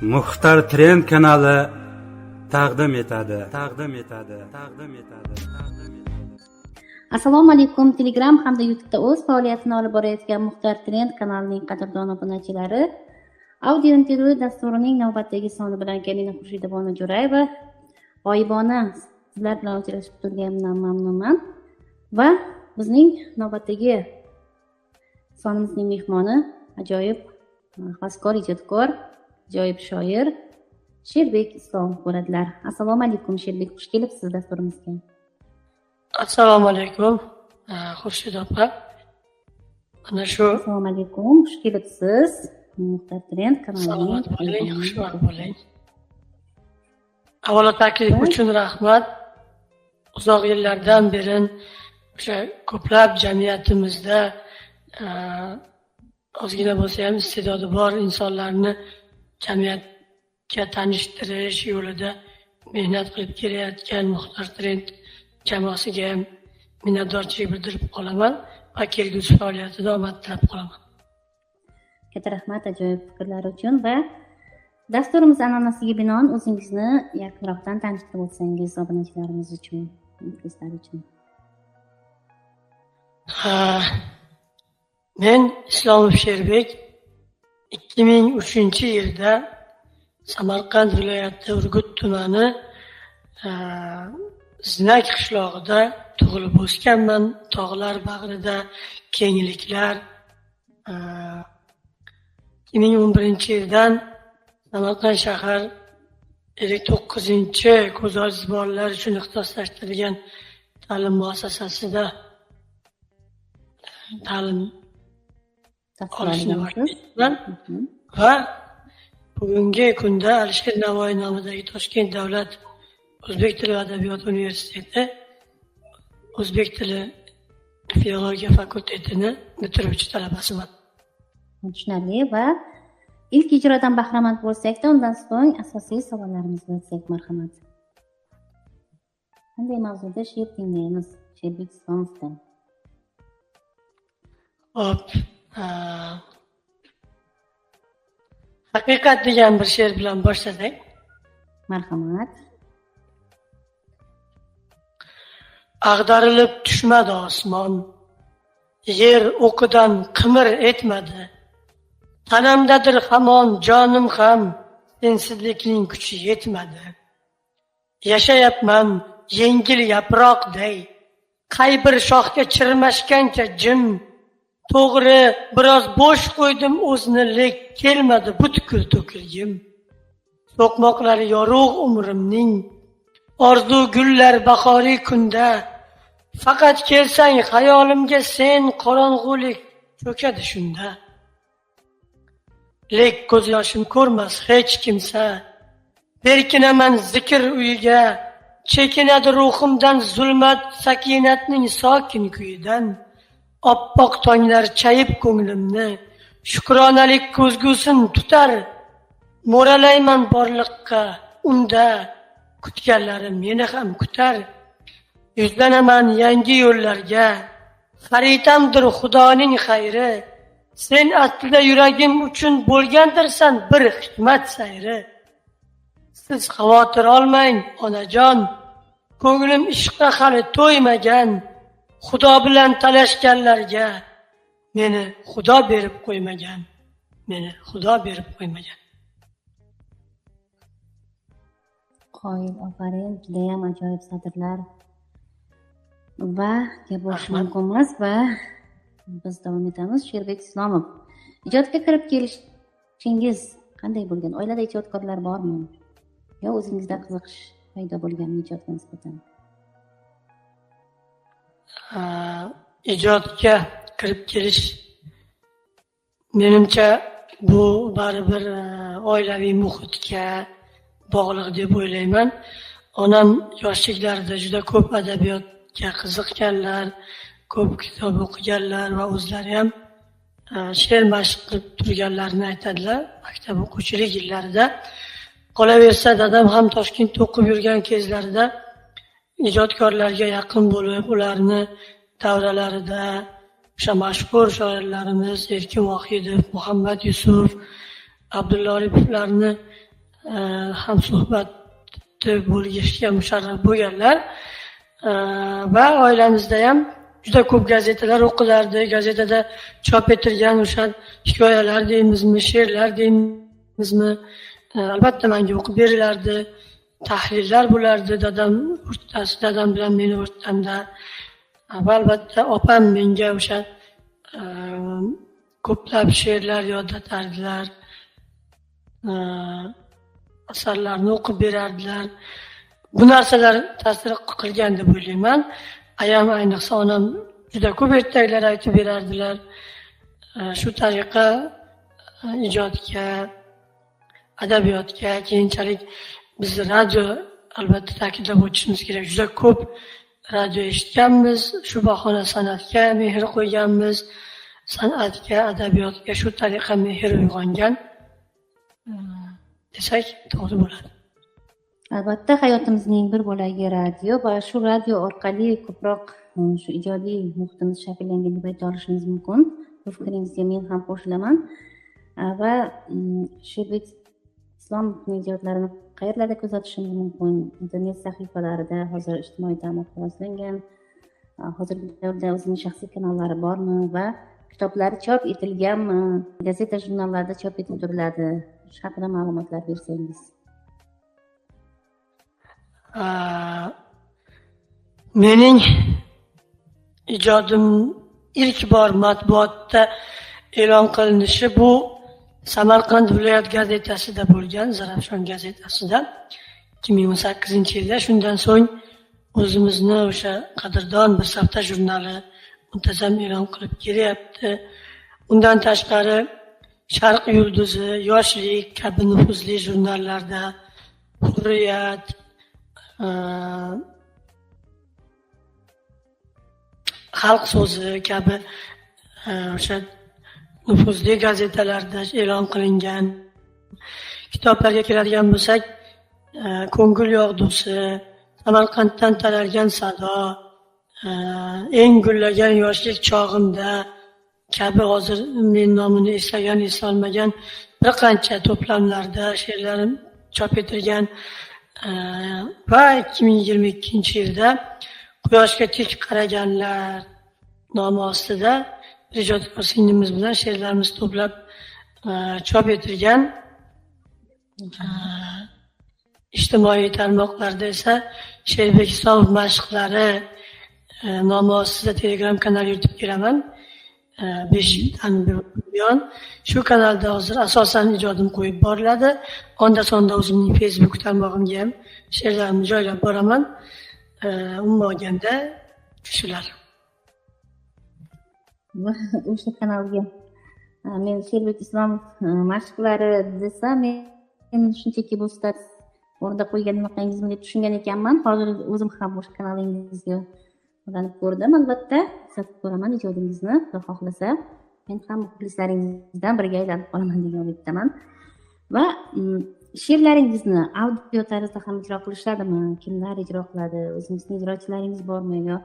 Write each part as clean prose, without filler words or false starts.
Muxtar Trend kanali taqdim etadi. Assalomu alaykum. Telegram hamda YouTube'da o'z faoliyatini olib borayotgan Muxtar Trend kanalining qadrdon obunachilari, audio intervyu dasturining navbatdagi soni bilan Kamina Xurshidovna Jo'rayeva, g'oyibona sizlar bilan uchrashib turganimdan mamnunman va bizning navbatdagi sonimizning mehmoni ajoyib havaskor, ijodkor, ajoyib shoir Sherbek Islomov bo'ladilar. Assalomu alaykum Sherbek, xush kelibsiz dasturimizga. Assalomu alaykum Xurshid opa. Mana shu Assalomu alaykum, xush kelibsiz Muxtar Trend kanalining. salomat bo'ling, xushvaqt bo'ling. Avvalo taklif uchun rahmat. Uzoq yillardan beri o'sha ko'plab jamiyatimizda ozgina bo'lsa ham iste'dodi bor insonlarni jamiyatga tanishtirish yo'lida mehnat qilib kelayotgan Muxtar Trend jamoasiga ham minnatdorchilik bildirib qolaman va kelgusi faoliyatida omad tilab qolaman. Katta rahmat ajoyib fikrlar uchun va dasturimiz an'anasiga binoan o'zingizni yaqinroqdan tanishtirib o'tsangiz obunachilarimiz uchun, muxlislar uchun. Men Islomov Sherbek 2003-yilda Samarqand viloyati Urgut tumani Zinak qishlog'ida tug'ilib o'sganman. Tog'lar bag'rida kengliklar. 2011-yildan Samarqand shahar 59-ko'z ojiz bolalar uchun ixtisoslashtirilgan ta'lim muassasasida ta'lim olishni boshlayman va bugungi kunda Alisher Navoiy nomidagi Toshkent davlat O'zbek tili va adabiyoti universiteti O'zbek tili filologiya fakultetini bitiruvchi talabasiman. Tushunarli va ilk ijrodan bahramand bo'lsak-da, undan so'ng asosiy savollarimizga o'tsak, marhamat. Qanday mavzuda she'r tinglaymiz Sherbek Islomovdan? Hop, haqiqat degan bir she'r bilan boshlasak. Marhamat. Ag'darilib tushmadi osmon, yer o'qidan qimir etmadi. Tanamdadir hamon jonim ham, sensizlikning kuchi yetmadi. Yashayapman yengil yaproqday, qay bir shoxga chirmashgancha jim. To'g'ri, biroz bo'sh qo'ydim o'zni, lek kelmadi butkul to'kilgim. So'qmoqlari yorug' umrimning, orzu gullar bahoriy kunda. Faqat kelsang xayolimga sen, qorong'ulik cho'kadi shunda. Lek ko'z yoshim ko'rmas hech kimsa, berkinaman zikr uyiga. Chekinadi ruhimdan zulmat, sakinatning sokin kuyidan. Oppoq tonglar chayib ko'nglimni, shukronalik ko'zgusin tutar. Mo'ralayman borliqqa, unda kutganlarim meni ham kutar. Yuzlanaman yangi yo'llarga, xaritamdir Xudoning xayri. Sen aslida yuragim uchun bo'lgandirsan bir hikmat sayri. Siz xavotir olmang onajon, ko'nglim ishqqa hali to'ymagan. Xudo bilan talashganlarga meni Xudo berib qo'ymagan. Qoyil, ofarin, judayam ajoyib satrlar va gap boshlash mumkin emas va biz davom etamiz. Sherbek Islomov, ijodga kirib kelishingiz qanday bo'lgan? Oilada ijodkorlar bormi? Yo o'zingizda qiziqish paydo bo'lganmi ijodga nisbatan? Ijodga kirib kelish menimcha bu baribir oilaviy muhitga bog'liq deb o'ylayman. Onam yoshliklarida juda ko'p adabiyotga qiziqganlar, ko'p kitob o'qiganlar va o'zlari ham she'r mashq qilib turganlarini aytadilar maktab o'quvchilik yillarida. Qolaversa dadam ham Toshkentda o'qib yurgan kezlarida ijodkorlarga yaqin bo'lib, ularni davralarida o'sha mashhur shoirlarimiz Erkin Vohidov, Muhammad Yusuf, Abdulla Oripovlarni hamsuhbatda bo'lishga musharraf bo'lganlar. Va oilamizda ham juda ko'p gazetalar o'qilardi. Gazetada chop etilgan o'sha hikoyalar deymizmi, she'rlar deymizmi, albatta menga o'qib berilardi. Tahlillar bo'lardi dadam bilan meni o'rtamda. Va albatta opam menga o'sha ko'plab she'rlar yodlatardilar. Asarlarni o'qib berardilar. Bu narsalar ta'sir qilgan deb o'ylayman. Ayam ayniqsa onam juda ko'p ertaklar aytib berardilar. Shu tariqa ijodga, adabiyotga, keyinchalik biz radio, albatta ta'kidlab o'tishimiz kerak, juda ko'p radio eshitganmiz. Shu bahona san'atga mehr qo'yganmiz. San'atga, adabiyotga shu tariqa mehr uyg'ongan desak to'g'ri bo'ladi. Albatta hayotimizning bir bo'lagi radio va shu radio orqali ko'proq shu ijodiy muhitimiz shakllangan deb ayta olishimiz mumkin. Bu fikringizga men ham qo'shilaman. Va Sherbek Islomovning ijodlarini qayerlarda kuzatishimiz mumkin? Internet sahifalarida, hozir ijtimoiy tarmoqda yozlangan, hozirgi davrda o'zining shaxsiy kanallari bormi va kitoblari chop etilganmi? Gazeta, jurnallarda chop etib turiladi. Shu haqida ma'lumotlar bersangiz. Mening ijodim ilk bor matbuotda e'lon qilinishi bu Samarqand viloyat gazetasida bo'lgan, Zarafshon gazetasida 2018-yilda. Shundan so'ng o'zimizni o'sha qadrdon bir safta jurnali muntazam e'lon qilib kelyapti. Undan tashqari Sharq yulduzi, Yoshlik kabi nufuzli jurnallarda, Hurriyat, Xalq so'zi kabi o'sha nufuzli gazetalarda e'lon qilingan. Kitoblarga keladigan bo'lsak, Ko'ngil yog'dusi, Samarqanddan taralgan sado, Eng gullagan yoshlik chog'imda kabi hozir men nomini eslolmagan bir qancha to'plamlarda she'rlarim chop etilgan. Va 2022-yilda Quyoshga tik qaraganlar nomi ostida bir ijodkor singlimiz bilan she'rlarimiz to'plab chop etilgan. Ijtimoiy tarmoqlarda esa Sherbek Isomov mashqlari nomi ostida Telegram kanal yuritib kelaman. 5 yildan buyon shu kanalda hozir asosan ijodim qo'yib boriladi. Onda sonda o'zimning Facebook tarmog'imga ham she'rlarimni joylab boraman. Umuman olganda shular. O'sha kanalga men Sherbek Islomov mashqlari desam, men shunchaki bu status o'rnida qo'yganligingizmi deb tushungan ekanman. Hozir o'zim ham o'sha kanalingizga ulanib ko'rdim. Albatta, kuzatib ko'raman ijodingizni, xudo xohlasa. Men ham muxlislaringizdan biriga aylanib qolaman degan umiddaman. Va she'rlaringizni audio tarzda ham ijro qilishadimi? Kimlar ijro qiladi? O'zingizning ijrochilaringiz bormi yo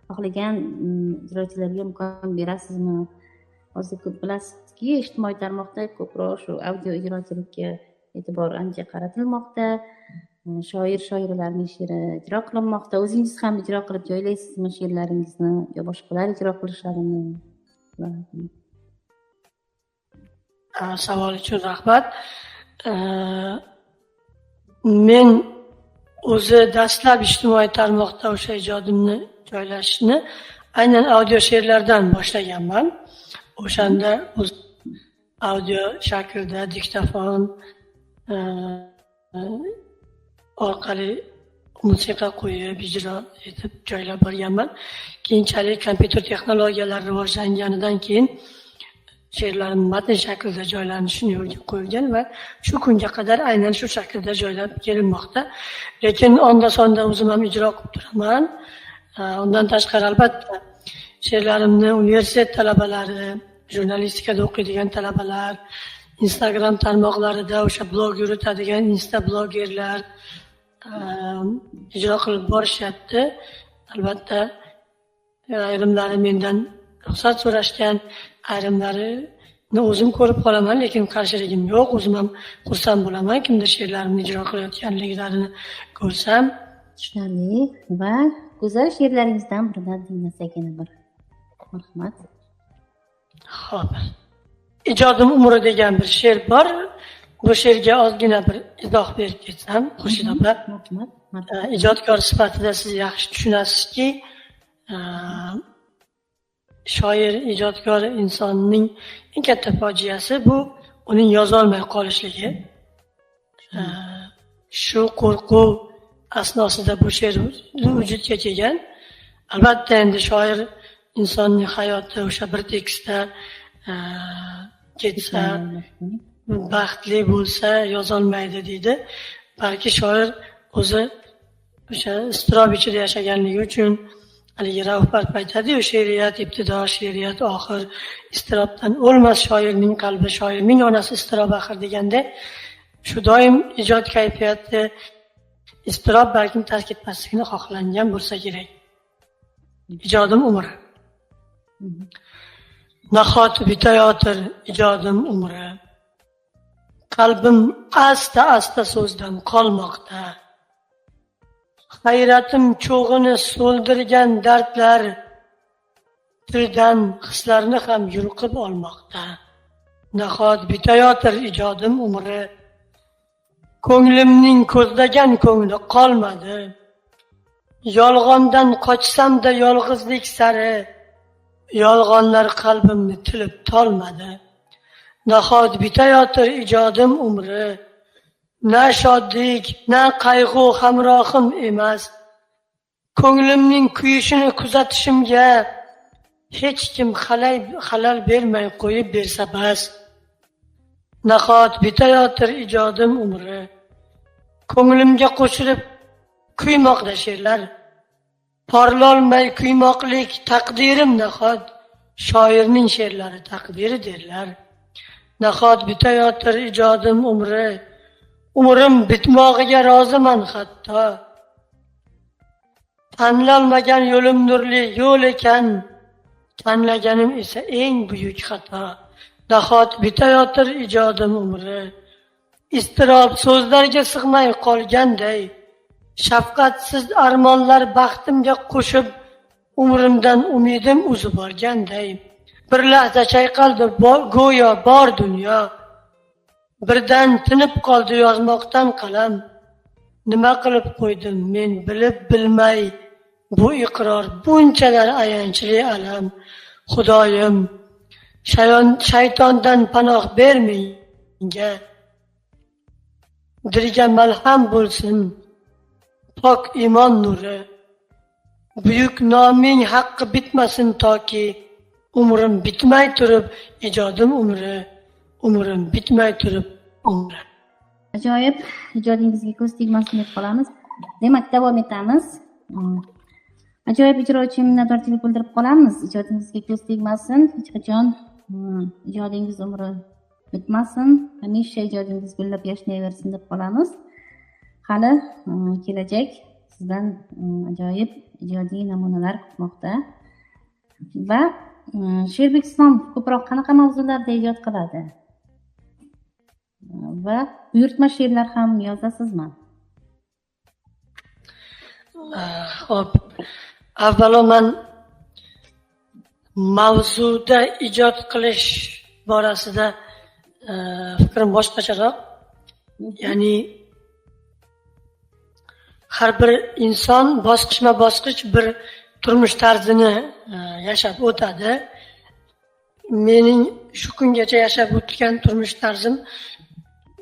xohlagan ijrochilarga imkon berasizmi? Hozir ko'p bilasizki, ijtimoiy tarmoqda ko'proq shu audio ijrochilikka e'tibor ancha qaratilmoqda. Shoirlarning she'ri ijro qilinmoqda. O'zingiz ham ijro qilib joylaysizmi she'rlaringizni yo boshqalar ijro qilishadimi? Savol uchun rahmat. Men o'zi dastlab ijtimoiy tarmoqda o'sha ijodimni joylashni aynan audio she'rlardan boshlaganman. O'shanda audio shaklda diktafon orqali musiqa qo'yib ijro etib joylab borganman. Keyinchalik kompyuter texnologiyalari rivojlanganidan keyin she'rlarim matn shaklida joylanishini yo'lga qo'yilgan va shu kunga qadar aynan shu shaklda joylab kelinmoqda. Lekin onda sonda o'zim ham ijro qilib turaman. Undan tashqari albatta she'rlarimni universitet talabalari, jurnalistikada o'qiydigan talabalar, Instagram tarmoqlarida o'sha blog yuritadigan instablogerlar ijro qilib borishyapti. Albatta ayrimlari mendan ruxsat so'rashgan, ayrimlari o'zim ko'rib qolaman, lekin qarshiligim yo'q. O'zim ham xursand bo'laman kimdir she'rlarimni ijro qilayotganliklarini ko'rsam. Tushunarli va go'zal she'rlaringizdan biridan tinglasak yana bir. Marhamat. Xo'p. Ijodim umri degan bir she'r bor. Bu she'rga ozgina bir izoh berib ketsam, Xurshid opa. Marhamat. Ijodkor sifatida siz yaxshi tushunasizki, shoir, ijodkor insonning eng katta fojiasi bu uning yozolmay qolishligi. Shu qo'rquv asnosida bu she'r vujudga kelgan. Albatta endi shoir insonning hayoti o'sha bir tekisda ketsa, baxtli bo'lsa yozolmaydi deydi. Balki shoir o'zi o'sha iztirob ichida yashaganligi uchun haligi Rauf Parfi aytadi-ku, she'riyat ibtido, she'riyat oxir, iztirobdan o'lmas shoirning qalbi, shoirning onasi iztirob axir deganda, shu doim ijod kayfiyati iztirob balkim tark etmasligini xohlangan bo'lsa kerak. Ijodim umri. Nahot bitayotir ijodim umri. Qalbim asta so'zdan qolmoqda. Hayratim cho'g'ini so'ldirgan dardlar dildan hislarni ham yulqib olmoqda. Nahot bitayotir ijodim umri. Ko'nglimning ko'zlagan ko'ngli qolmadi. Yolg'ondan qochsam-da yolg'izlik sari, yolg'onlar qalbimni tilib tolmadi. Nahot bitayotir ijodim umri. Na shodlik, na qayg'u hamrohim emas. Ko'nglimning kuyishini kuzatishimga hech kim xalal bermay qo'yib bersa bas. Nahot bitayotir ijodim umri. Ko'nglimga qo'shilib kuymoqda she'rlar. Porlolmay kuymoqlik taqdirim nahot. Shoirning she'rlari taqdiri derlar. Nahot bitayotir ijodim umri. Umrim bitmog'iga roziman hatto. Tanlanmagan yo'lim nurli yo'l ekan, tanlaganim esa eng buyuk xato. Nahot bitayotir ijodim umri. Iztirob so'zlarga sig'may qolganday, shafqatsiz armonlar baxtimga qo'shib, umrimdan umidim uzib borganday. Bir lahza chayqaldi go'yo bor dunyo. Birdan tinib qoldi yozmoqdan qalam. Nima qilib qo'ydim men bilib bilmay, bu iqror bunchalar ayanchli alam. Xudoyim, shaytondan panoh ber menga. Dilga malham bo'lsin pok iymon nuri. Buyuk noming haqqi bitmasin toki, umrim bitmay turib ijodim umri. Umrim bitmay turib umri. Ajoyib, ijodingizga ko'z tegmasin deb qolamiz. Demak, davom etamiz. Ajoyib ijrochi minnatdorchilik bildirib qolamiz. Ijodingizga ko'z tegmasin, hech qachon ijodingiz umri bitmasin, hamisha ijodingiz gullab yashnaversin deb qolamiz. Hali kelajak sizdan ajoyib ijodiy namunalar kutmoqda. Va Sherbek Islom ko'proq qanaqa mavzularda ijod qiladi? Va buyurtma she'rlar ham yozasizmi? Xo'p, avvalo men mavzuda ijod qilish borasida fikrim boshqacharoq. Ya'ni har bir inson bosqichma-bosqich bir turmush tarzini yashab o'tadi. Mening shu kungacha yashab o'tgan turmush tarzim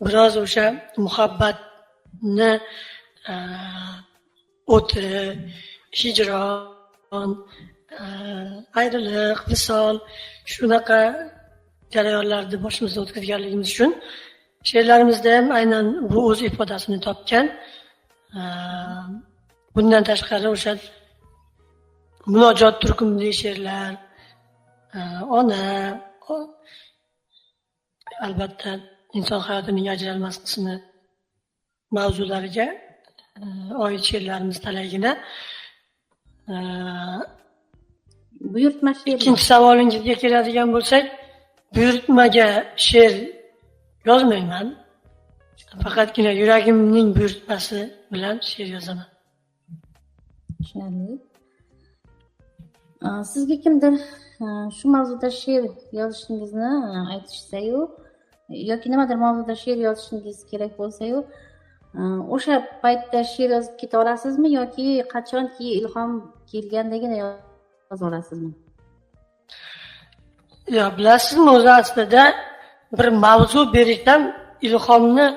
biroz o'sha muhabbatni o'ti, hijron, ayriliq, visol, shunaqa jarayonlarni boshimizdan o'tkazganligimiz uchun she'rlarimizda ham aynan bu o'z ifodasini topgan. Bundan tashqari o'sha munojot turkumli she'rlar, ona, albatta inson hayotining ajralmas qismi mavzulariga oid she'rlarimiz talaygina. Buyurtma she'r. Ikkinchi savolingizga keladigan bo'lsak, buyurtmaga she'r yozmayman. Faqatgina yuragimning buyurtmasi bilan she'r yozaman. Tushunarli. Sizga kimdir shu mavzuda she'r yozishingizni aytishsa-yu yoki nimadir mavzuda she'r yozishingiz kerak bo'lsa-yu, o'sha paytda she'r yozib keta olasizmi yoki qachonki ilhom kelgandagina yoza olasizmi? Ya bilasizmi, o'zi aslida bir mavzu berishdan ilhomni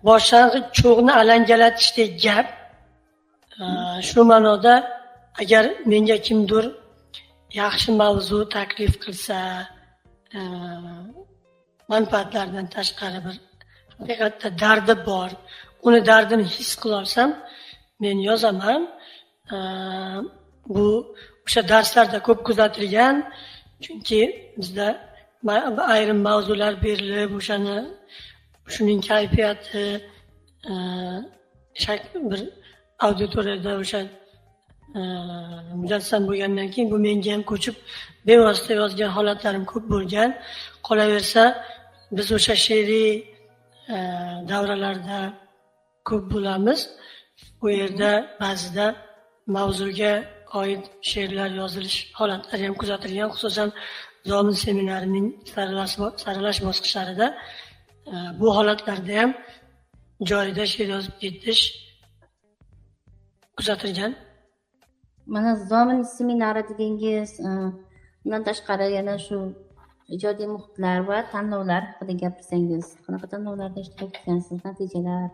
boshlang'ich cho'g'ni alangalatishday gap. Shu ma'noda agar menga kimdir yaxshi mavzu taklif qilsa, manfaatlardan tashqari bir haqiqatda dardi bor, uni dardini his qila olsam, men yozaman. Bu o'sha darslarda ko'p kuzatilgan, chunki bizda ayrim mavzular berilib, shuning kayfiyati bir auditoriyada o'sha mujassam bo'lgandan keyin bu menga ham ko'chib bevosita yozgan holatlarim ko'p bo'lgan. Qolaversa, biz o'sha she'riy davralarda ko'p bo'lamiz. Bu yerda ba'zida mavzuga oid she'rlar yozilish holatlari ham kuzatilgan, xususan Zomin seminarining saralash bosqichlarida bu holatlarda ham joyida she'r yozib ketish kuzatilgan. Mana Zomin seminari dedingiz, undan tashqari yana shu ijodiy muhitlar va tanlovlar haqida gapirsangiz, qanaqa tanlovlarda ishtirok etgansiz, natijalar?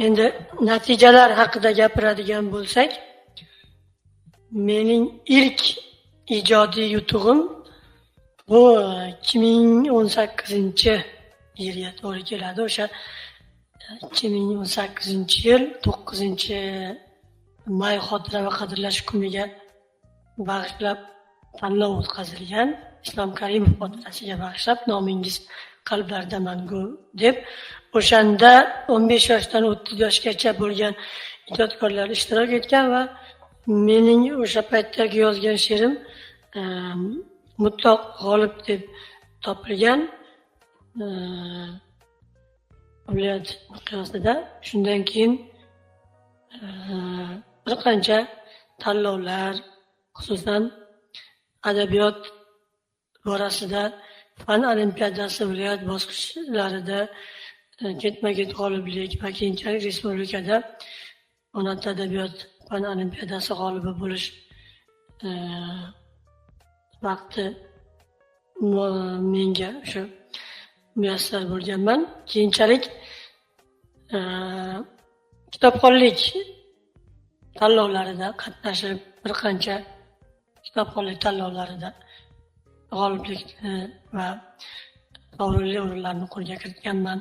Endi natijalar haqida gapiradigan bo'lsak, mening ilk ijodiy yutug'im bu 2018-yilga to'g'ri keladi. O'sha 2018-yil 9-may xotira va qadrlash kuniga bag'ishlab tanlov o'tkazilgan. Islom Karimov xotirasiga bag'ishlab nomingiz qalblarda mangu deb, o'shanda 15 yoshdan 30 yoshgacha bo'lgan ijodkorlar ishtirok etgan va mening o'sha paytdagi yozgan she'rim mutlaq g'olib deb topilgan. Viloyat miqyosida. Shundan keyin bir qancha tanlovlar, xususan adabiyot borasida fan olimpiadasi viloyat bosqichlarida ketma-ket g'oliblik va keyinchalik respublikada ona adabiyot fan olimpiadasi g'olibi bo'lish vaqti menga shu muyassar bo'lganman. Keyinchalik kitobxonlik tanlovlarida qatnashib, bir qancha kitobxonlik tanlovlarida g'oliblikni va sovrinli o'rinlarni qo'lga kiritganman.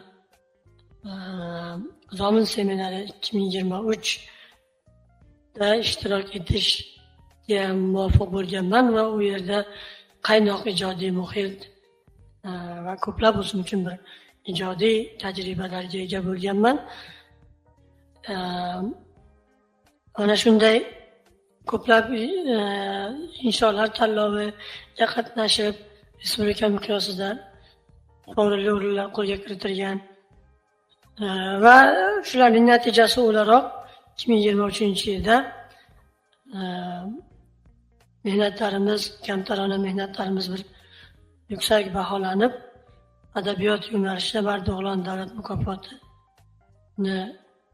Zomin seminari 2023 da ishtirok etishga muvaffaq bo'lganman va u yerda qaynoq ijodiy muhit va ko'plab o'zim uchun bir ijodiy tajribalarga ega bo'lganman. Mana shunday ko'plab insholar tanloviga qatnashib, respublika miqyosida sovrinli o'rinlar qo'lga kiritilgan va shularning natijasi o'laroq 2023-yilda mehnatlarimiz, kamtarona mehnatlarimiz bir yuksak baholanib, adabiyot yo'nalishida Mardo'g'lon davlat mukofotini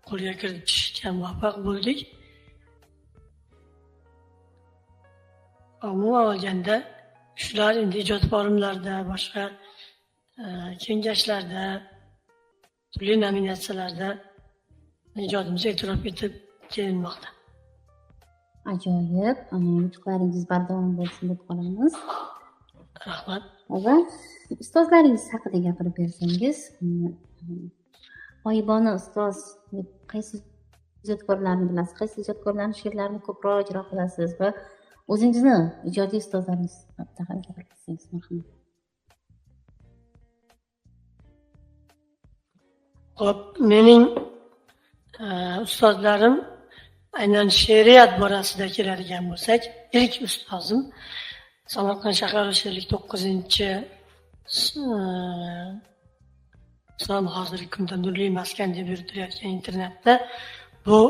qo'lga kiritishga muvaffaq bo'ldik. Umuman olganda shular endi ijod forumlarida, boshqa kengashlarda, turli nominatsiyalarda ijodimiz e'tirof etib kelinmoqda. Ajoyib, yutuqlaringiz bardavom bo'lsin deb qolamiz. Rahmat. Va ustozlaringiz haqida gapirib bersangiz, G'oyibona ustoz deb qaysi ijodkorlarni bilasiz, qaysi ijodkorlarning she'rlarini ko'proq ijro qilasiz va o'zingizni ijodiy ustozlaringiz haqida gapirib bersangiz, marhamat. Xo'p, mening ustozlarim aynan she'riyat borasida keladigan bo'lsak, ilk ustozim Samarqand shahar she'rlik 9-chi Islom hozirgi kunda nurli maskan deb yuritilayotgan internetda bu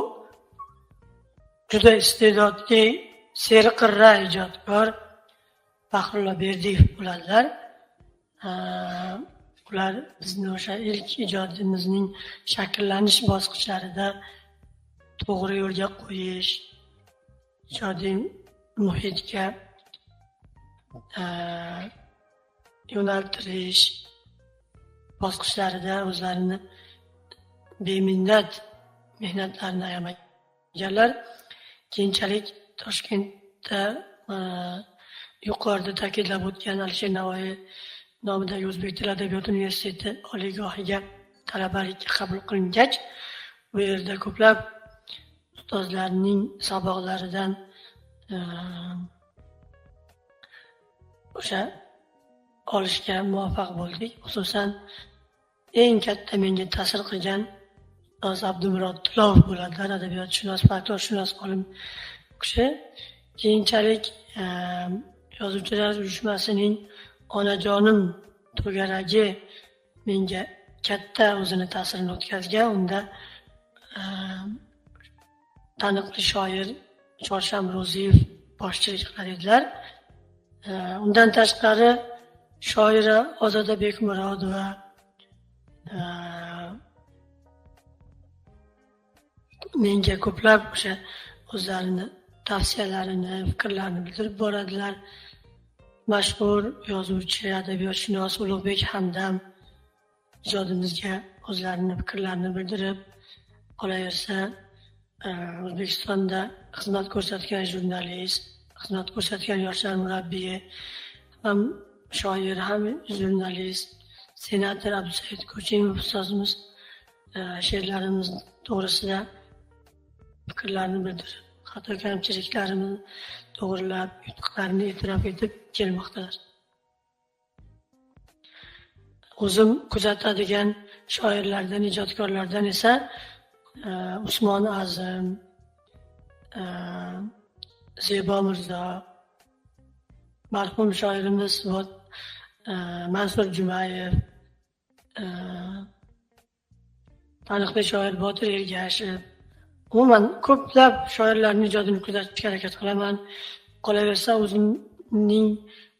juda iste'dodli serqirra ijodkor Faxrullo Berdiyev bo'ladilar. Ular bizni o'sha ilk ijodimizning shakllanish bosqichlarida to'g'ri yo'lga qo'yish, ijodiy muhitga yo'naltirish bosqichlarida o'zlarini beminnat mehnatlarini ayamaganlar. Keyinchalik Toshkentda yuqorida ta'kidlab o'tgan Alisher Navoiy nomidagi O'zbek tili adabiyoti universiteti oliygohiga talabalikka qabul qilingach, bu yerda ko'plab ustozlarning saboqlaridan o'sha olishga muvaffaq bo'ldik. Xususan eng katta menga ta'sir qilgan ustoz Abdumurod Tilov bo'ladilar, adabiyotshunos, faktorshunos olim kishi. Keyinchalik Yozuvchilar uyushmasining Onajonim to'garagi menga katta o'zini ta'sirini o'tkazgan. Unda taniqli shoir Chorsam Ro'ziyev boshchilik qilar edilar. Undan tashqari shoira Ozoda Bekmurodova, menga ko'plab o'sha o'zlarini tavsiyalarini, fikrlarini bildirib boradilar. Mashhur yozuvchi, adabiyotshunos Ulug'bek Hamdam ijodimizga o'zlarini fikrlarini bildirib, qolaversa O'zbekistonda xizmat ko'rsatgan jurnalist, xizmat ko'rsatgan yoshlar murabbiyi, ham shoir, ham jurnalist, senator Abdusaid Ko'chimov ustozimiz she'rlarimiz to'g'risida fikrlarini bildirib, hatto kamchiliklarimizni to'g'rilab, yutuqlarini e'tirof etib kelmoqdalar. O'zim kuzatadigan shoirlardan, ijodkorlardan esa Usmon Azim, Zebo Mirzo, marhum shoirimiz Mansur Jumayev, taniqli shoir Botir Ergashev, umuman ko'plab shoirlarning ijodini kuzatishga harakat qilaman. Qolaversa o'zimning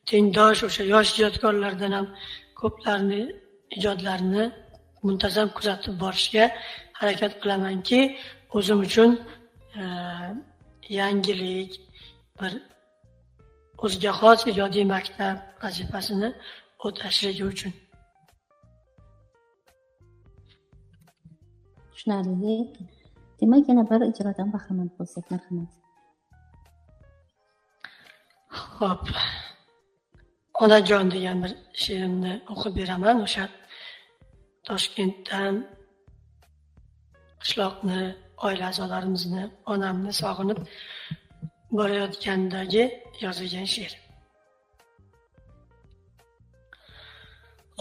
tengdosh o'sha yosh ijodkorlardan ham ko'plarni ijodlarini muntazam kuzatib borishga harakat qilamanki, o'zim uchun yangilik, bir o'ziga xos ijodiy maktab vazifasini o'tashligi uchun. Tushunarli. Demak, yana bir ijrodan bahramand bo'lsak, marhamat. Xo'p. Onajon degan bir she'rimni o'qib beraman. O'sha Toshkentdan qishloqni, oila a'zolarimizni, onamni sog'inib borayotgandagi yozilgan she'r.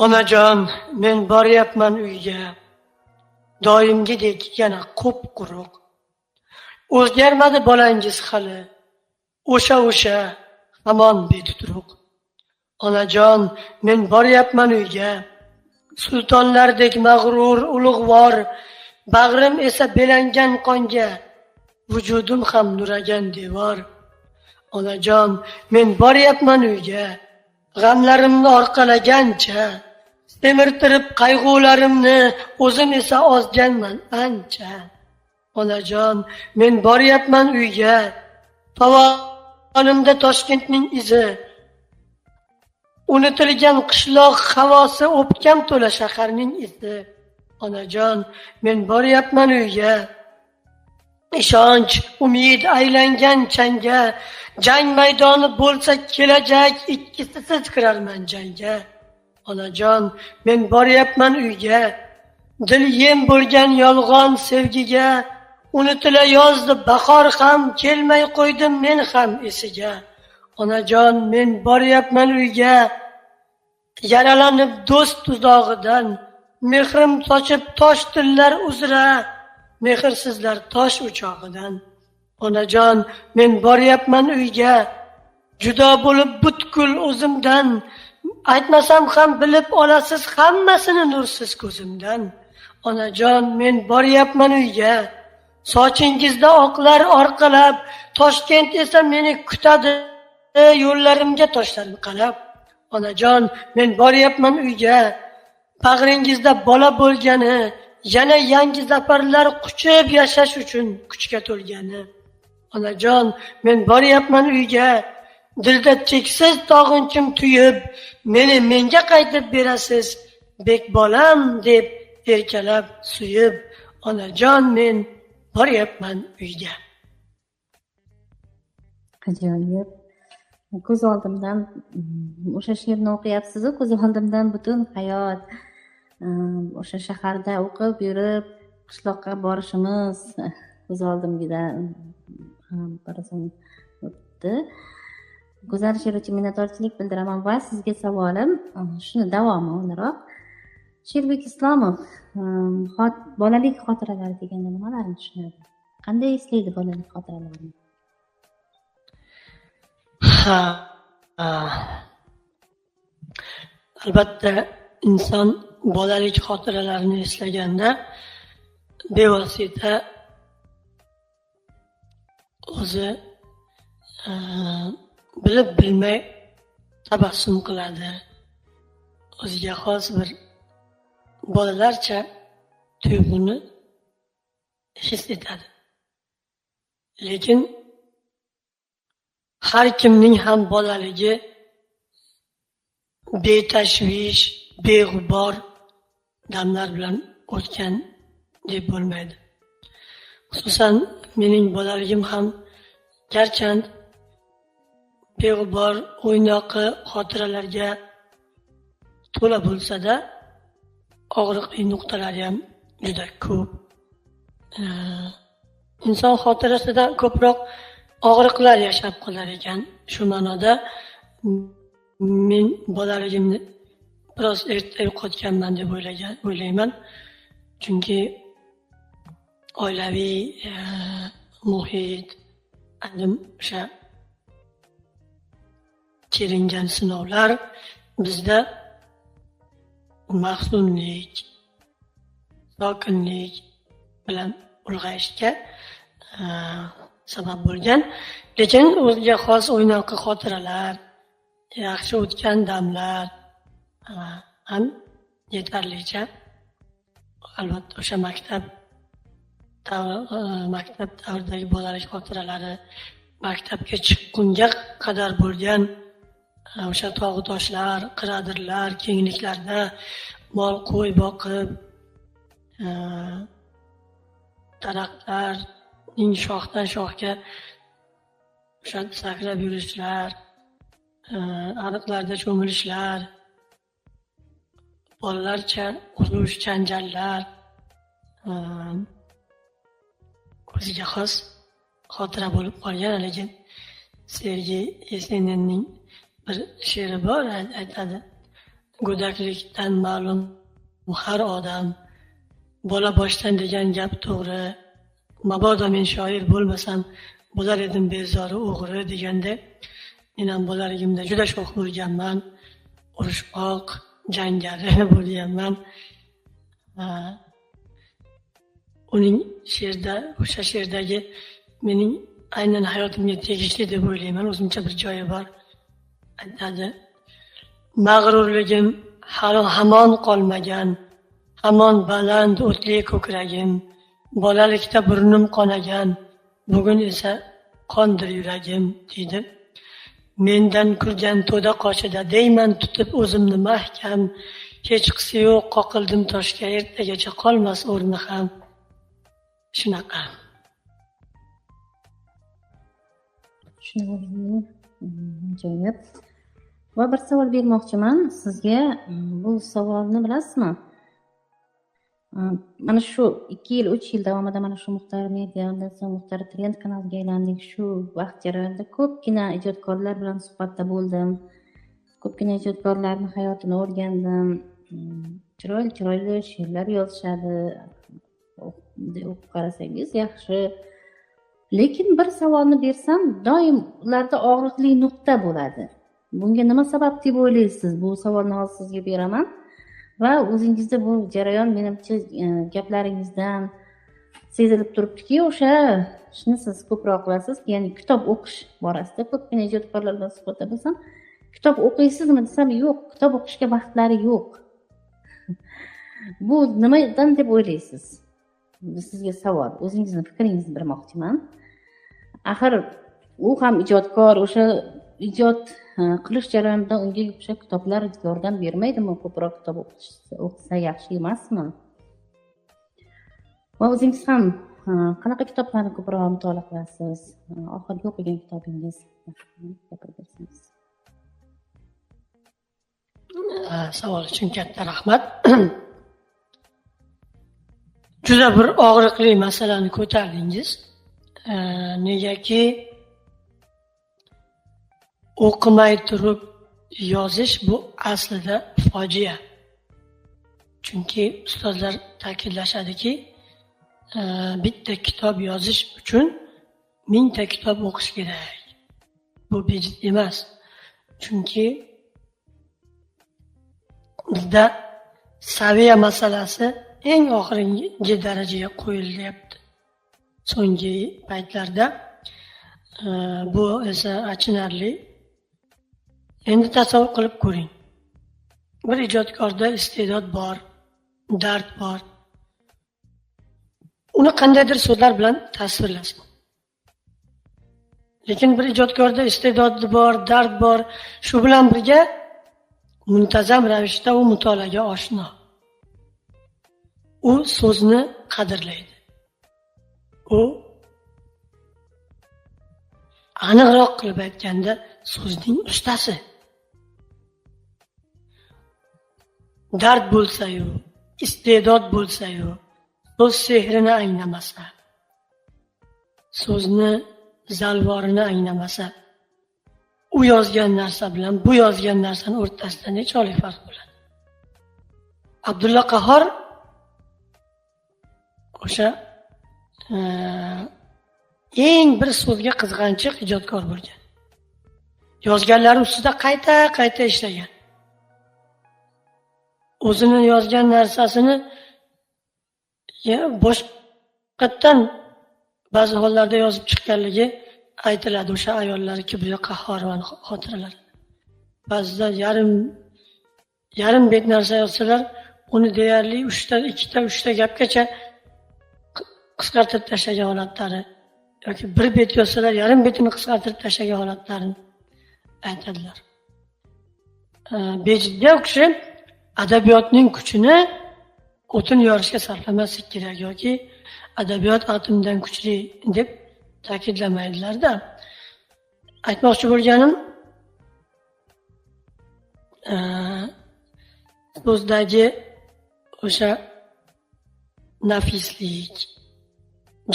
Onajon, men boryapman uyga, doimgidek yana qup-quruq. O'zgarmadi bolangiz hali, o'sha hamon betuturuq. Onajon, men boryapman uyga, sultonlardek mag'rur, ulug'vor, bag'rim esa belangan qonga, vujudim ham nuragan devor. Onajon, men boryapman uyga, g'amlarimni orqalagancha, semirtirib qayg'ularimni, o'zim esa ozganman ancha. Onajon, men boryapman uyga, tovonimda Toshkentning izi, unutilgan qishloq havosi, o'pkam to'la shaharning izi. Onajon, men boryapman uyga, ishonch, umid aylangan changga, jang maydoni bo'lsa kelajak, ikkisisiz kirarman jangga. Onajon, men boryapman uyga, dil yem bo'lgan yolg'on sevgiga, unutila yozdi bahor ham, kelmay qo'ydim men ham esiga. Onajon, men boryapman uyga, yaralanib do'st tuzog'idan, mehrim sochib tosh tillar uzra, mehrsizlar tosh o'chog'idan. Onajon, men boryapman uyga. Judo bo'lib butkul o'zimdan. Aytmasam ham bilib olasiz hammasini nursiz ko'zimdan. Onajon, men boryapman uyga. Sochingizda oqlar orqalab, Toshkent esa meni kutadi, yo'llarimga toshlarni qalab. Onajon, men boryapman uyga. Bag'ringizda bola bo'lgani, yana yangi zafarlar quchib yashash uchun kuchga to'lgani. Onajon, men boryapman uyga. Dilda cheksiz tog'inchim tuyib, meni menga qaytib berasiz, bek bolam deb erkalab suyib. Onajon, men boryapman uyga. Ajoyib. Ko'z oldimdan o'sha she'rni o'qiyapsiz-ku, ko'z oldimdan butun hayot, o'sha shaharda o'qib yurib, qishloqqa borishimiz ko'z oldimda bir zum o'tdi. Go'zal she'r uchun minnatdorchilik bildiraman va sizga savolim shuni davomi o'laroq. Sherbek Islomov bolalik xotiralari deganda nimalarni tushunadi? Qanday eslaydi bolalik xotiralarini? Albatta, inson bolalik xotiralarini eslaganda bevosita o'zi bilib bilmay tabassum qiladi. O'ziga xos bir bolalarcha tuyg'uni his etadi. Lekin har kimning ham bolaligi betashvish, beg'ubor damlar bilan o'tgan deb bo'lmaydi. Xususan mening bolaligim ham garchi beg'ubor, o'ynoqi xotiralarga to'la bo'lsa-da, og'riqli nuqtalari ham juda ko'p. Inson xotirasida ko'proq og'riqlar yashab qolar ekan. Shu ma'noda men bolaligimni biroz erta yo'qotganman deb o'ylayman. Chunki oilaviy muhit, o'sha kelingan sinovlar bizda mahzunlik, sokinlik bilan ulg'ayishga sabab bo'lgan. Lekin o'ziga xos o'ynoqi xotiralar, yaxshi o'tgan damlar ham yetarlicha. Albatta o'sha maktab davridagi bolalik xotiralari, maktabga chiqqunga qadar bo'lgan o'sha tog' toshlar, qiradirlar, kengliklarda mol qo'y boqib, daraxtlarning shoxdan shoxga o'sha sakrab yurishlar, ariqlarda cho'milishlar, bolalarcha urush, janjallar o'ziga xos xotira bo'lib qolgan. Lekin Sergey Yeseninning bir she'ri bor, aytadi: go'daklikdan ma'lum har odam, bola boshdan degan gap to'g'ri, mabodo men shoir bo'lmasam bo'lar edim bezori o'g'ri deganda, men ham bolaligimda juda sho'x bo'lganman, urushqoq, jangari bo'lganman. Uning o'sha she'rdagi mening aynan hayotimga tegishli deb o'ylayman, o'zimcha bir joyi bor. Aytadi: mag'rurligim hali hamon qolmagan, hamon baland o'tli ko'kragim, bolalikda burnim qonagan, bugun esa qondir yuragim deydi. Mendan kulgan to'da qoshida deyman tutib o'zimni mahkam, hechqisi yo'q qoqildim toshga, ertagacha qolmas o'rni ham. Shunaqa. Ajoyib. Va bir savol bermoqchiman sizga. Bu savolni bilasizmi? Mana shu 2 yil, 3 yil davomida mana shu Muxtor Media, undan so'ng Muxtor Trend kanaliga aylandik. Shu vaqt jarayonida ko'pgina ijodkorlar bilan suhbatda bo'ldim. Ko'pgina ijodkorlarning hayotini o'rgandim. Chiroyli she'rlar yozishadi. O'qib qarasangiz yaxshi Lekin bir savolni bersam, doim ularda og'riqli nuqta bo'ladi. Bunga nima sabab deb o'ylaysiz? Bu savolni hozir sizga beraman. Va o'zingizda bu jarayon menimcha gaplaringizdan sezilib turibdiki, o'sha ishni siz ko'proq qilasiz, ya'ni kitob o'qish borasida. Ko'pgina ijodkorlar bilan suhbatda bo'lsam, kitob o'qiysizmi desam, yo'q, kitob o'qishga vaqtlari yo'q. Bu nimadan deb o'ylaysiz? Bu sizga savol, o'zingizni fikringizni bermoqchiman. Axir u ham ijodkor, o'sha ijod qilish jarayonida unga o'sha kitoblar yordam bermaydimi? Ko'proq kitob o'qisa yaxshi emasmi? Va o'zingiz ham qanaqa kitoblarni ko'proq mutolaa qilasiz? Oxirgi o'qigan kitobingiz gapirib bersangiz. Savol uchun katta rahmat. Juda bir og'riqli masalani ko'tardingiz. Negaki o'qimay turib yozish bu aslida fojia. Chunki ustozlar ta'kidlashadiki, bitta kitob yozish uchun 1000 ta kitob o'qish kerak. Bu bejiz emas. Chunki bizda saviya masalasi eng oxirgi darajaga qo'yilyapti. So'nggi paytlarda bu esa achinarli. Endi tasavvur qilib ko'ring. Bir ijodkorda iste'dod bor, dard bor. Uni qandaydir so'zlar bilan tasvirlasin. Lekin bir ijodkorda iste'dod bor, dard bor, shu bilan birga muntazam ravishda u mutolaaga oshno. U so'zni qadrlaydi. U aniqroq qilib aytganda so'zning ustasi. Dard bo'lsa-yu, iste'dod bo'lsa-yu, so'z sehrini anglamasa, so'zni zalvorini anglamasa, u yozgan narsa bilan bu yozgan narsani o'rtasida nechalik farq bo'ladi? Abdulla Qahhor o'sha eng bir so'zga qizg'anchiq ijodkor bo'lgan. Yozganlari ustida qayta ishlagan. O'zini yozgan narsasini boshqatdan ba'zi hollarda yozib chiqqanligi aytiladi o'sha ayollar Kibriya Qahhorova xotiralari. Ba'zida yarim bet narsa yozsalar, uni deyarli 2 ta gapgacha qisqartirib tashlagan holatlari yoki bir bet yozsalar, yarim betini qisqartirib tashlagan holatlarini aytadilar. Bejidga o'xshab adabiyotning kuchini o'tin yorishga sarflamaslik kerak yoki adabiyot atomdan kuchli deb ta'kidlamaydilar-da. Aytmoqchi bo'lganim, so'zdagi o'sha nafislik,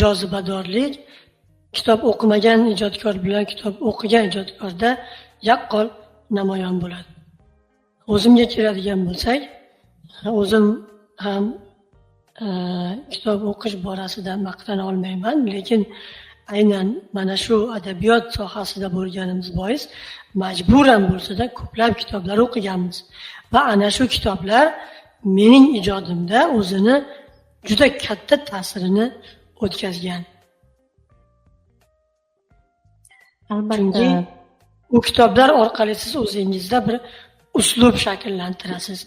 jozibadorlik kitob o'qimagan ijodkor bilan kitob o'qigan ijodkorda yaqqol namoyon bo'ladi. O'zimga keladigan bo'lsak, o'zim ham kitob o'qish borasida maqtana olmayman, lekin aynan mana shu adabiyot sohasida bo'lganimiz bois majburan bo'lsa-da ko'plab kitoblar o'qiganmiz va ana shu kitoblar mening ijodimda o'zini juda katta ta'sirini o'tkazgan. Albatta. U kitoblar orqali siz o'zingizda bir uslub shakllantirasiz,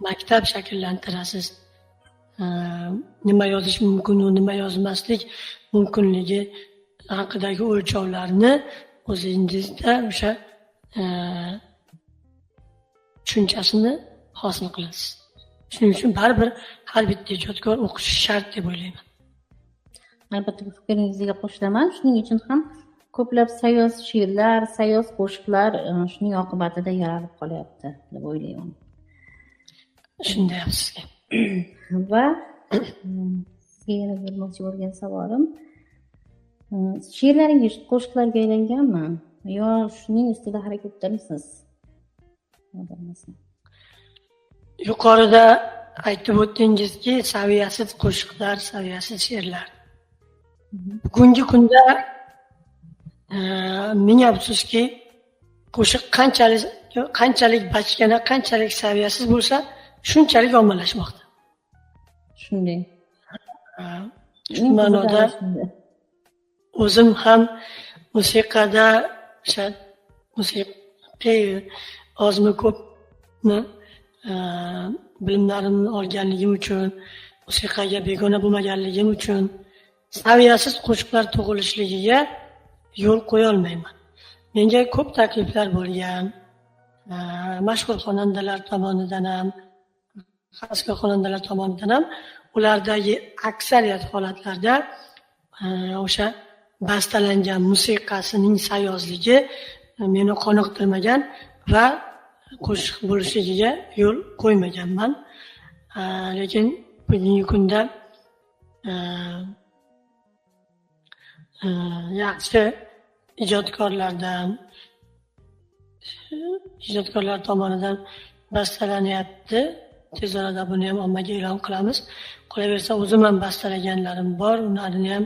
maktab shakllantirasiz. Nima yozish mumkin, nima yozmaslik mumkinligi haqidagi o'lchovlarni o'zingizda o'sha tushunchasini hosil qilasiz. Shuning uchun baribir har bitta ijodkor o'qishi shart deb o'ylayman. Albatta bu fikringizga qo'shilaman. Shuning uchun ham ko'plab sayoz she'rlar, sayoz qo'shiqlar shuning oqibatida yaralib qolyapti deb o'ylayman. Shunday sizga. Va sizga yana bermoqchi bo'lgan savolim, she'rlaringiz qo'shiqlarga aylanganmi yo shuning ustida harakatdamisiz? Yuqorida aytib o'tdingizki, saviyasiz qo'shiqlar, saviyasiz she'rlar. Bugungi kunda ming afsuski, qo'shiq qanchalik bachkana, qanchalik saviyasiz bo'lsa, shunchalik ommalashmoqda. Shunday. Shu ma'noda o'zim ham musiqada musiqiy ozmi ko'pmi bilimlarimni olganligim uchun, musiqaga begona bo'lmaganligim uchun saviyasiz qo'shiqlar tug'ilishligiga yo'l qo'ya olmayman. Menga ko'p takliflar bo'lgan, mashhur xonandalar tomonidan ham, xaskor xonandalar tomonidan ham, ulardagi aksariyat holatlarda o'sha bastalangan musiqasining sayozligi meni qoniqtirmagan va qo'shiq bo'lishligiga yo'l qo'ymaganman. Lekin bugungi kunda yaxshi ijodkorlar tomonidan bastalanyapti. Tez orada buni ham ommaga e'lon qilamiz. Qolaversa, o'zim ham bastalaganlarim bor, ularni ham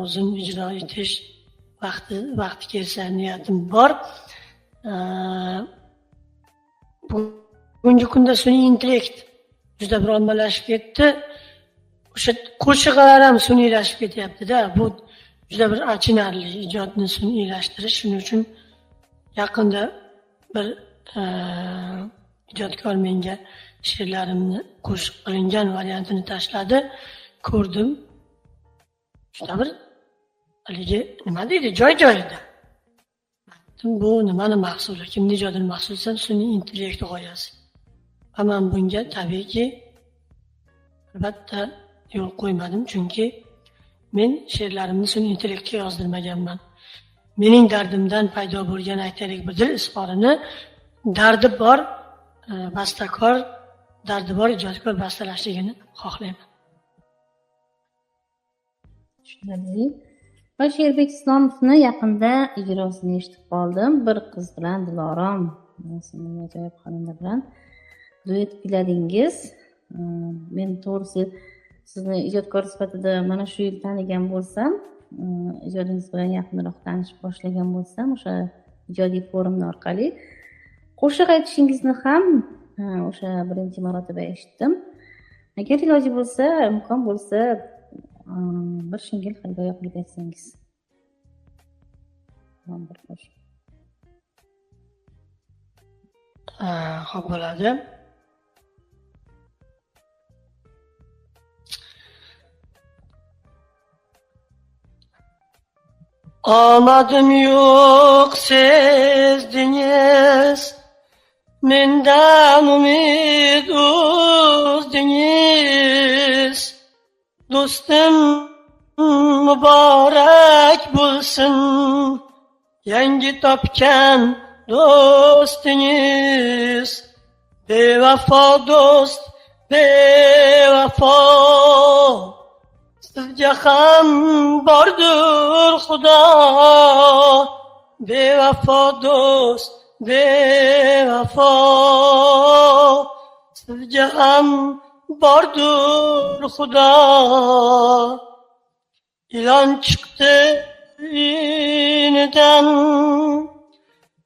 o'zim ijro etish vaqti kelsa niyatim bor. Bugungi kunda sun'iy intellekt juda bir ommalashib ketdi. O'sha qo'shiqlar ham sun'iylashib ketyapti-da. Bu juda bir achinarli, ijodni sun'iylashtirish. Shuning uchun yaqinda bir ijodkor menga she'rlarimni qo'shiq qilingan variantini tashladi. Ko'rdim. Juda bir haligi nima deydi, joy-joyida. Bu nimani mahsuli? Kimni ijodini mahsulsa, sun'iy intellekt g'oyasi. Va men bunga tabiiyki albatta yo'l qo'ymadim, chunki men she'rlarimni sun'iy intellektga yozdirmaganman. Mening dardimdan paydo bo'lgan aytaylik bir dil izhorini dardi bor bastakor, dardi bor ijodkor bastalashligini xohlayman. Tushunarli. Va Sherbek Islomovni yaqinda ijrosini eshitib qoldim. Bir qiz bilan Dilorom ismli ajoyib xonanda bilan duet kuyladingiz. Men to'g'risi sizni ijodkor sifatida mana shu yil tanigan bo'lsam, ijodingiz bilan yaqinroq tanishib boshlagan bo'lsam, o'sha ijodiy forumlar orqali qo'shiq aytishingizni ham o'sha birinchi marotaba eshitdim. Agar iloji bo'lsa, imkon bo'lsa, bir shingil xirgoyi qilib aytsangiz. Bir qo'shiq. Xo'p bo'ladi. Omadim yo'q sezdingiz, mendan umid uzdingiz. Do'stim muborak bo'lsin, yangi topgan do'stingiz. Bevafo do'st, bevafo, sizga ham bordir Xudo. Bevafo do'st, bevafo, sizga ham bordir Xudo. Ilon chiqdi inidan,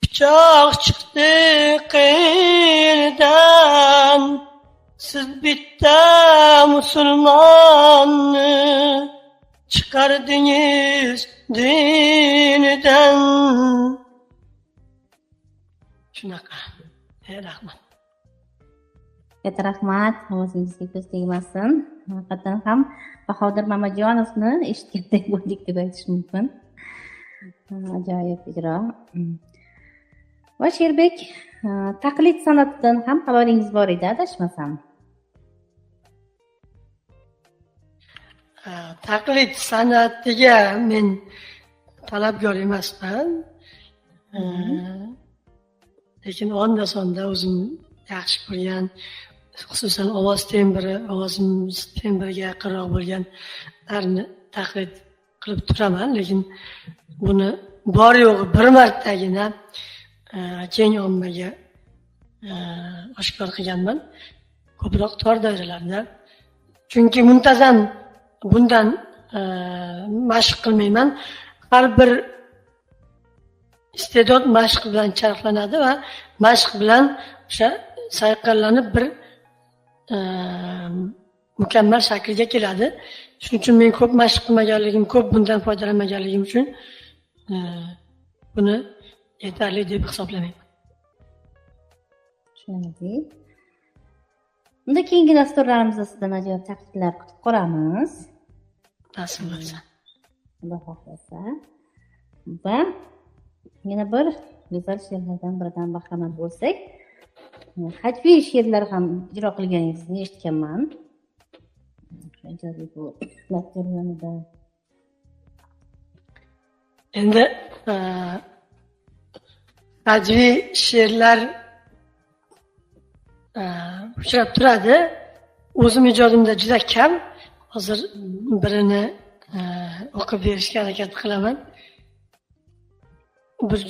pichoq chiqdi qinidan. Siz bitta musulmonni chiqardingiz dinidan. Shunaqa. Rahmat. Katta rahmat. Ovozingizga ko'z tegmasin. Haqiqatan ham Bahodir Mamajonovni eshitgandek bo'ldik deb aytish mumkin. Ajoyib ijro. Va Sherbek, taqlid san'atidan ham xabaringiz bor edi, adashmasam. Taqlid san'atiga men talabgor emasman. Lekin onda-sonda o'zim yaxshi ko'rgan, xususan ovoz tembriga yaqinroq bo'lganlarni taqlid qilib turaman. Lekin buni bor yo'g'i bir martagina keng ommaga oshkor qilganman. Ko'proq tor doiralarda. Chunki muntazam bundan mashq qilmayman. Har bir iste'dod mashq bilan charxlanadi va mashq bilan o'sha sayqallanib bir mukammal shaklga keladi. Shuning uchun men ko'p mashq qilmaganligim, ko'p bundan foydalanmaganligim uchun buni yetarli deb hisoblamayman. Tushundik. Unda keyingi dasturlarimizda sizdan ajoyib takliflar kutib qolamiz. Nasib bo'lsa. Xudo xohlasa. Va yana bir go'zal she'rlardan biridan bahramand bo'lsak, hajviy she'rlar ham ijro qilganingizni eshitganman. Ijodiy bu jarayonida. Endi hajviy she'rlar uchrab turadi. O'zim ijodimda juda kam. Hozir birini o'qib berishga harakat qilaman.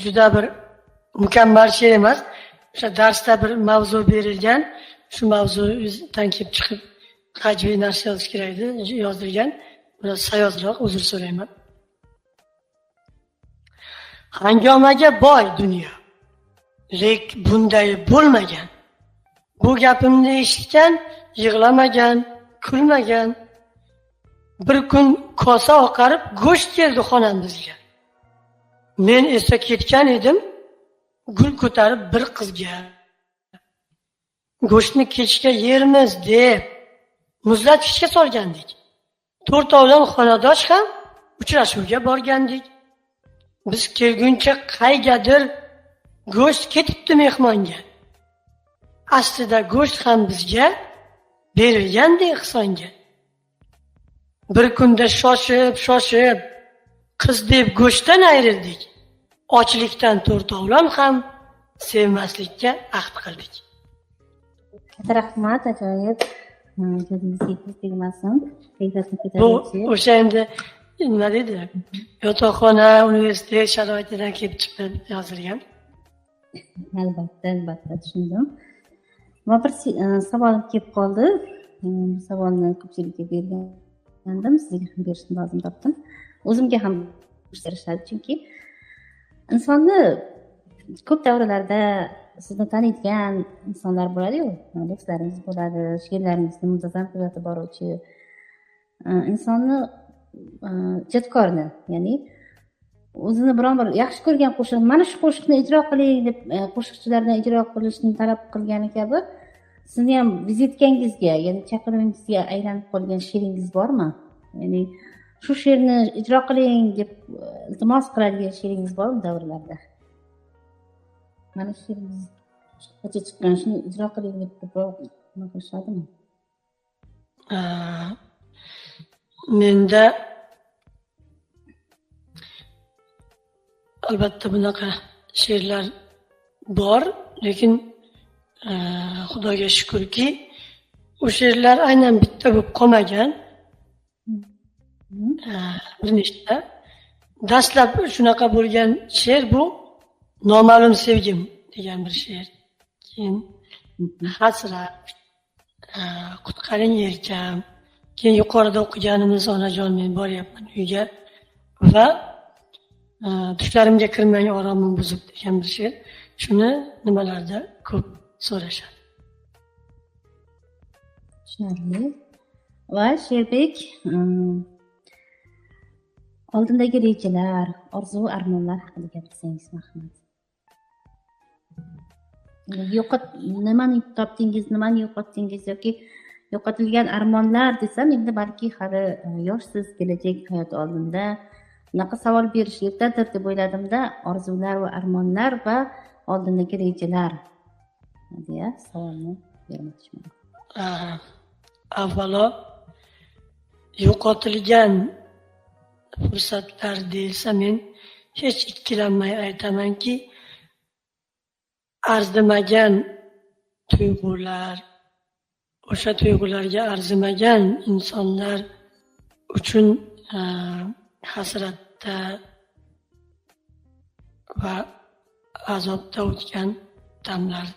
Juda bir mukammal she'r emas. O'sha darsda bir mavzu berilgan, shu mavzudan kelib chiqib hajviy narsa yozish kerak edi, yozdirgan. Biroz sayozroq, uzr so'rayman. Hangomaga boy dunyo, lek bunday bo'lmagan. Bu gapimni eshitgan, yig'lamagan, kulmagan. Bir kun kosa oqarib, go'sht keldi xonamizga. Men esa ketgan edim, gul ko'tarib bir qizga. Go'shtni kechga yermiz deb muzlatgichga solgandik. To'rtovlon xonadosh ham uchrashuvga borgandik. Biz kelguncha qaygadir go'sht ketibdi mehmonga. Aslida go'sht ham bizga berilgandi ehsonga. Bir kunda shoshib qiz deb go'shtdan ayrildik. Ochlikdan to'rtovlon ham sevmaslikka ahd qildik. Katta rahmat, ajoyib. Jodingizga tegmasin. Bu o'sha endi nima deydi? Yotoqxona, universitet sharoitidan kelib chiqib yozilgan. Albatta tushundim. Va bir savolim kelib qoldi. Savolni ko'pchilikka bergandim, sizga ham berishni lozim topdim. O'zimga ham yarashadi, chunki insonni ko'p davrlarda sizni taniydigan insonlar bo'ladi-yu, do'stlaringiz bo'ladi, she'rlaringizni muntazam kuzatib boruvchi insonni, ijodkorni, ya'ni o'zini biron bir yaxshi ko'rgan qo'shiq, mana shu qo'shiqni ijro qiling deb qo'shiqchilardan ijro qilishni talab qilgani kabi sizni ham vizitkangizga, ya'ni chaqiruvingizga aylanib qolgan she'ringiz bormi? Ya'ni shu she'rni ijro qiling deb iltimos qiladigan she'ringiz bormi davrlarda? Mana shu she'ringiz qancha chiqqan, shuni ijro qiling deb ko'proq nima qilishadimi? Menda albatta bunaqa she'rlar bor, lekin Xudoga shukrki, u she'rlar aynan bitta bo'lib qolmagan. Bir nechta. Dastlab shunaqa bo'lgan she'r bu Noma'lum sevgim degan bir she'r. Keyin Hasrat, Qutqaring yelkam, keyin yuqorida o'qiganimiz Onajon men boryapman uyga va Tushlarimga kirmang oromim buzib degan bir she'r. Shuni nimalarda ko'p so'rashadi. Tushunarli. Va Sherbek, oldindagi rejalar, orzu, armonlar haqida gapirsangiz marhamat. Nimani topdingiz, nimani yo'qotdingiz yoki yo'qotilgan armonlar desam, endi balki hali yoshsiz, kelajak hayot oldinda. Bunaqa savol berish ertadir deb o'yladimda, orzular va armonlar va oldindagi rejalar deya savolni bermoqchiman. Avvalo yo'qotilgan fursatlar deyilsa, men hech ikkilanmay aytamanki, arzimagan tuyg'ular, o'sha tuyg'ularga arzimagan insonlar uchun hasratda va azobda o'tgan damlar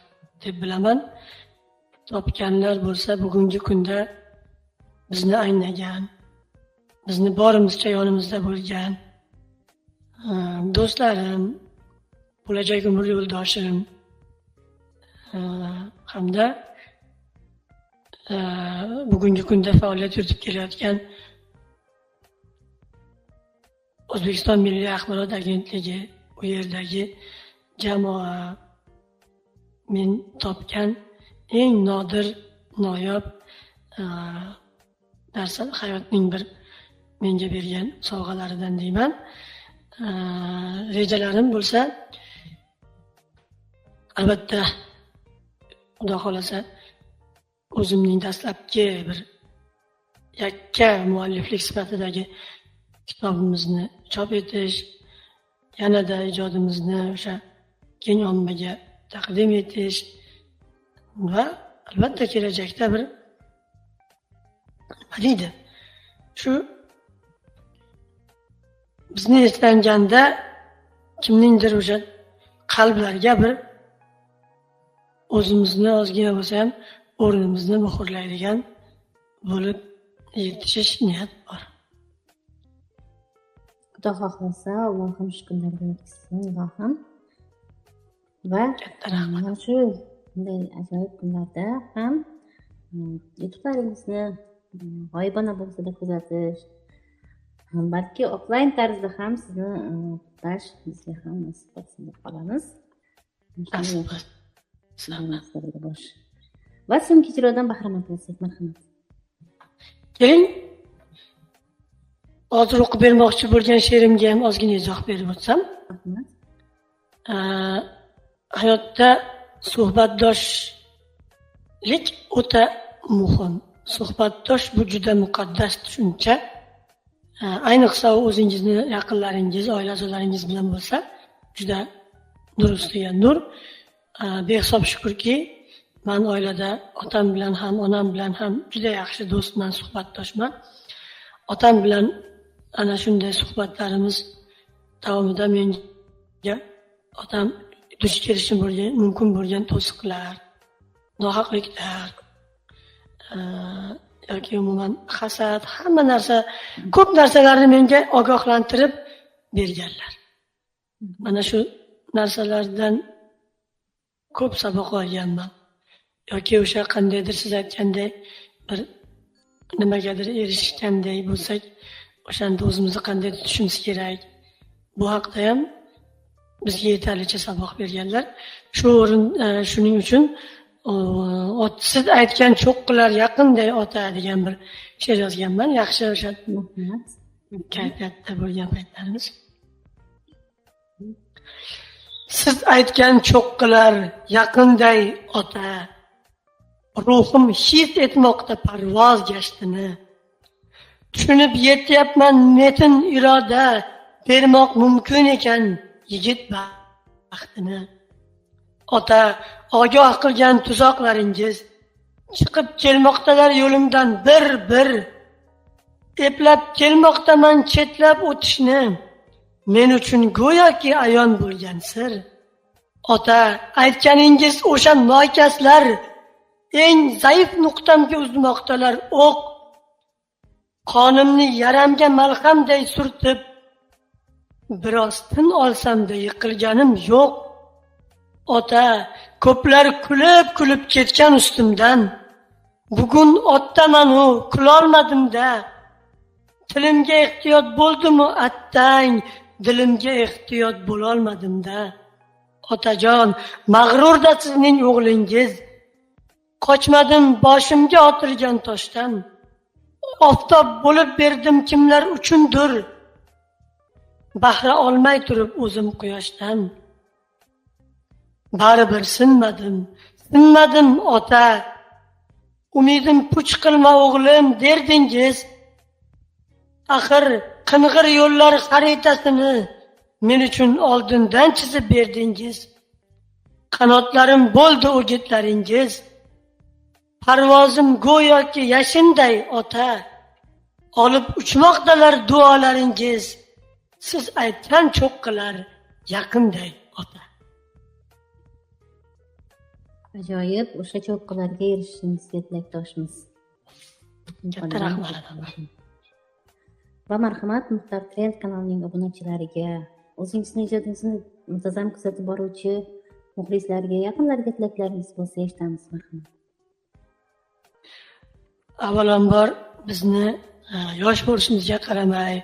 deb bilaman. Topganlar bo'lsa bugungi kunda bizni aynagan, bizni borimizcha yonimizda bo'lgan do'stlarim, bo'lajak umr yo'ldoshim hamda bugungi kunda faoliyat yuritib kelayotgan O'zbekiston Milliy axborot agentligi, u yerdagi jamoa men topgan eng nodir, noyob narsa, hayotning bir menga bergan sovg'alaridan deyman. Rejalarim bo'lsa, albatta Xudo xolasa o'zimning dastlabki bir yakka mualliflik sifatidagi kitobimizni chop etish, yanada ijodimizni o'sha keng ommaga taqdim etish va albatta kelajakda bir nima deydi, shu bizni eslanganda kimningdir o'sha qalblariga bir o'zimizni ozgina bo'lsa ham o'rnimizni muhrlaydigan bo'lib yetishish niyat bor. Xudo xohlasa, Allohim shu kunlarga yetkazsin, ilohim. Va mana shu bunday ajoyib kunlarda ham YouTube'laringizni g'oyibona bo'lsa-da kuzatish, balki offlayn tarzda ham sizni kuzatish bizga ham nasib bo'lsin deb qolamiz. Va so'nggi ijrodan bahramand bo'lsak, marhamat. Keling, hozir o'qib bermoqchi bo'lgan she'rimga ham ozgina izoh berib o'tsam. Hayotda suhbatdoshlik o'ta muhim. Suhbatdosh bu juda muqaddas tushuncha. Ayniqsa o'zingizni yaqinlaringiz, oila a'zolaringiz bilan bo'lsa, juda nur ustiga nur. Behisob shukrki, men oilada otam bilan ham, onam bilan ham juda yaxshi do'stman, suhbatdoshman. Otam bilan ana shunday suhbatlarimiz davomida menga otam duch kelishi mumkin bo'lgan to'siqlar, nohaqliklar yoki umuman hasad, hamma narsa, ko'p narsalarni menga ogohlantirib berganlar. Mana shu narsalardan ko'p saboq olganman. Yoki o'sha qandaydir siz aytganday bir nimagadir erishganday bo'lsak, o'shanda o'zimizni qanday tutishimiz kerak. Bu haqda ham bizga yetarlicha saboq berganlar. Shuning uchun siz aytgan cho'qqilar yaqinday ota degan bir she'r yozganman. Yaxshi o'sha kayfiyatda bo'lgan paytlarimiz. Siz aytgan cho'qqilar yaqinday ota, ruhim his etmoqda parvoz gashtini. Tushunib yetyapman metin iroda, bermoq mumkin ekan yigit baxtini. Ota, ogoh qilgan tuzoqlaringiz chiqib kelmoqdalar yo'limdan bir-bir. Eplab kelmoqdaman chetlab o'tishni, men uchun go'yoki ayon bo'lgan sir. Ota, aytganingiz o'sha noykaslar eng zaif nuqtamga uzmoqdalar o'q. Qonimni yaramga malhamday surtib, biroz tin olsamda yiqilganim yo'q. Ota, ko'plar kulib ketgan ustimdan. Bugun otdaman-u, kulolmadim-da. Tilimga ehtiyot bo'ldi-mu attang, dilimga ehtiyot bo'lolmadim-da. Otajon, mag'rurda sizning o'g'lingiz. Qochmadim boshimga otilgan toshdan. Oftob bo'lib berdim kimlar uchundir. Bahra olmay turib o'zim quyoshdan. Baribir sinmadim ota. Umidim puch qilma o'g'lim derdingiz. Axir qing'ir yo'llar xaritasini men uchun oldindan chizib berdingiz. Qanotlarim bo'ldi o'gitlaringiz. Parvozim go'yoki yashinday ota. Olib uchmoqdalar duolaringiz. Siz aytgan cho'qqilar yaqinday ota. Ajoyib, o'sha cho'qqilarga erishishingizga tilakdoshmiz. Katta rahmat. Va marhamat Muxtor Trend kanalining obunachilariga, o'zingizni ijodingizni muntazam kuzatib boruvchi muxlislarga, yaqinlarga tilaklaringiz bo'lsa eshitamiz, marhamat. Avvalambor bizni yosh bo'lishimizga qaramay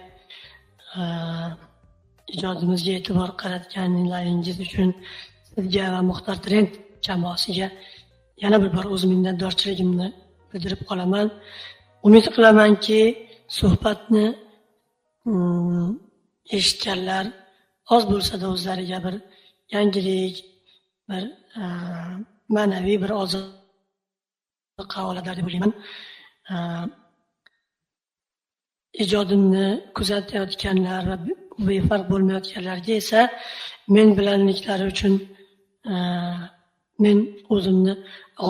ijodimizga e'tibor qaratganlaringiz uchun sizga va Muxtor Trend jamoasiga yana bir bor o'z minnatdorchiligimni bildirib qolaman. Umid qilamanki, suhbatni eshitganlar oz bo'lsa-da o'zlariga bir yangilik, bir ma'naviy bir oziqa oladi deb o'ylayman. Ijodimni kuzatayotganlar va befarq bo'lmayotganlarga esa men bilanliklari uchun men o'zimni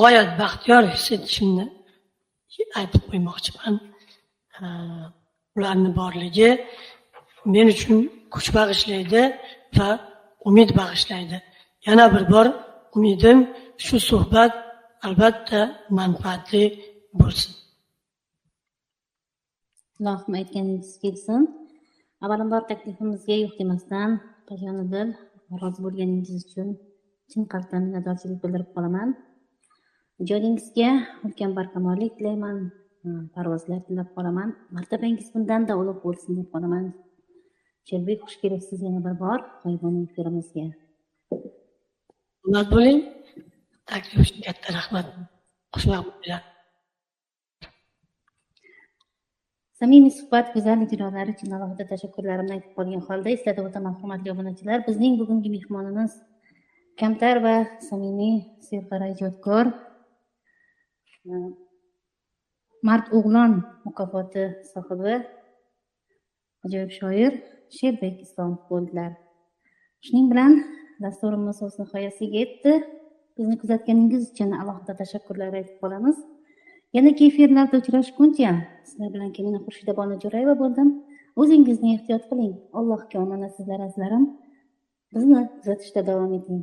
g'oyat baxtiyor his etishimni aytib qo'ymoqchiman. Ularni borligi men uchun kuch bag'ishlaydi va umid bag'ishlaydi. Yana bir bor umidim shu suhbat albatta manfaatli bo'lsin. Ilohim aytganingiz kelsin. Avvalambor taklifimizga yo'q demasdan, bajonidil rozi bo'lganingiz uchun chin qalbdan minnatdorchilik bildirib qolaman. Ijodingizga ulkan barkamollik tilayman, parvozlar tilab qolaman. Martabangiz bundan-da ulug' bo'lsin deb qolaman. Sherbek, xush kelibsiz yana bir bor G'oyibona efirimizga. Hurmat bo'ling. Taklif uchun katta rahmat. Xushvaqt bo'linglar. Samimiy suhbat, go'zal ijrolari uchun alohida tashakkurlarimni aytib qolgan holda eslatib o'taman, hurmatli obunachilar. Bizning bugungi mehmonimiz kamtar va samimiy serqara ijodkor, Mard o'g'lon mukofoti sohibi, ajoyib shoir Sherbek Islomov bo'ldilar. Shuning bilan dasturimiz o'z nihoyasiga yetdi. Bizni kuzatganingiz uchun alohida tashakkurlar aytib qolamiz. Yana efirlarda uchrashguncha sizlar bilan Kamina Xurshida Jo'rayeva bo'ldim. O'zingizni ehtiyot qiling. Allohga omonat sizlar azizlarim. Bizni kuzatishda davom eting.